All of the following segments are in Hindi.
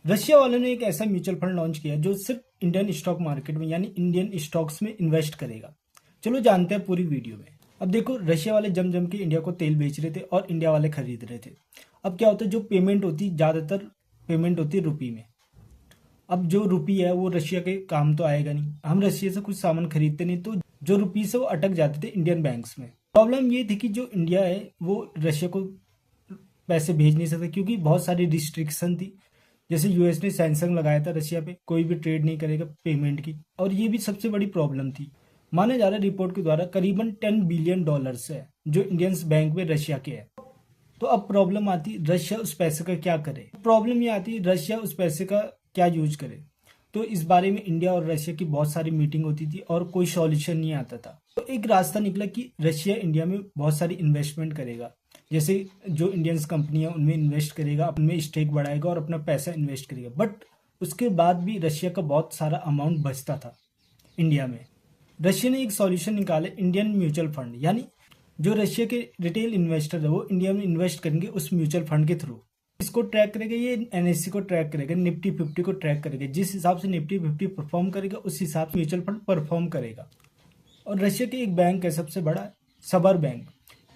रशिया वालों ने एक ऐसा म्यूचुअल फंड लॉन्च किया जो सिर्फ इंडियन स्टॉक मार्केट में यानी इंडियन स्टॉक्स में इन्वेस्ट करेगा। चलो जानते हैं पूरी वीडियो में। अब देखो, रशिया वाले जम जम के इंडिया को तेल बेच रहे थे और इंडिया वाले खरीद रहे थे। अब क्या होता है, जो पेमेंट होती, ज़्यादातर पेमेंट होती है रुपये में। अब जो रुपी है वो रशिया के काम तो आएगा नहीं। हम रशिया से कुछ सामान खरीदते नहीं तो जो रुपीस है वो अटक जाते थे इंडियन बैंक्स में। प्रॉब्लम ये थी कि जो इंडिया है वो रशिया को पैसे भेज नहीं सकता क्योंकि बहुत सारी रिस्ट्रिक्शन थी। जैसे यूएस ने सैंक्शन लगाया था रशिया पे, कोई भी ट्रेड नहीं करेगा पेमेंट की। और ये भी सबसे बड़ी प्रॉब्लम थी। माना जा रहा है रिपोर्ट के द्वारा करीबन $10 बिलियन है जो इंडियंस बैंक में रशिया के है। तो अब प्रॉब्लम आती, रशिया उस पैसे का क्या करे। प्रॉब्लम ये आती, रशिया उस पैसे का क्या यूज करे। तो इस बारे में इंडिया और रशिया की बहुत सारी मीटिंग होती थी और कोई सॉल्यूशन नहीं आता था। तो एक रास्ता निकला कि रशिया इंडिया में बहुत सारी इन्वेस्टमेंट करेगा। जैसे जो इंडियंस कंपनी है उनमें इन्वेस्ट करेगा, उनमें स्टेक बढ़ाएगा और अपना पैसा इन्वेस्ट करेगा। बट उसके बाद भी रशिया का बहुत सारा अमाउंट बचता था इंडिया में। रशिया ने एक सॉल्यूशन निकाला, इंडियन म्यूचुअल फंड। यानी जो रशिया के रिटेल इन्वेस्टर है वो इंडिया में इन्वेस्ट करेंगे उस म्यूचुअल फंड के थ्रू। इसको ट्रैक करेगा, ये एनएससी को ट्रैक करेगा, निफ्टी 50 को ट्रैक करेगा। जिस हिसाब से निफ्टी 50 परफॉर्म करेगा उस हिसाब से म्यूचुअल फंड परफॉर्म करेगा। और रशिया के एक बैंक है सबसे बड़ा, सबर बैंक।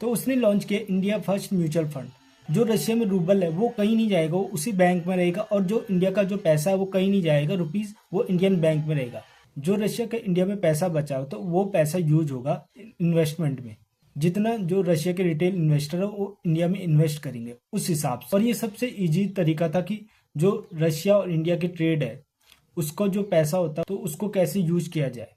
तो उसने लॉन्च किया इंडिया फर्स्ट म्यूचुअल फंड। जो रशिया में रूबल है वो कहीं नहीं जाएगा, वो उसी बैंक में रहेगा। और जो इंडिया का जो पैसा है वो कहीं नहीं जाएगा, रुपीज, वो इंडियन बैंक में रहेगा। जो रशिया का इंडिया में पैसा बचा हो तो वो पैसा यूज होगा इन्वेस्टमेंट में। जितना जो रशिया के रिटेल इन्वेस्टर है वो इंडिया में इन्वेस्ट करेंगे उस हिसाब से। और ये सबसे इजी तरीका था कि जो रशिया और इंडिया की ट्रेड है उसको जो पैसा होता है तो उसको कैसे यूज किया जाए।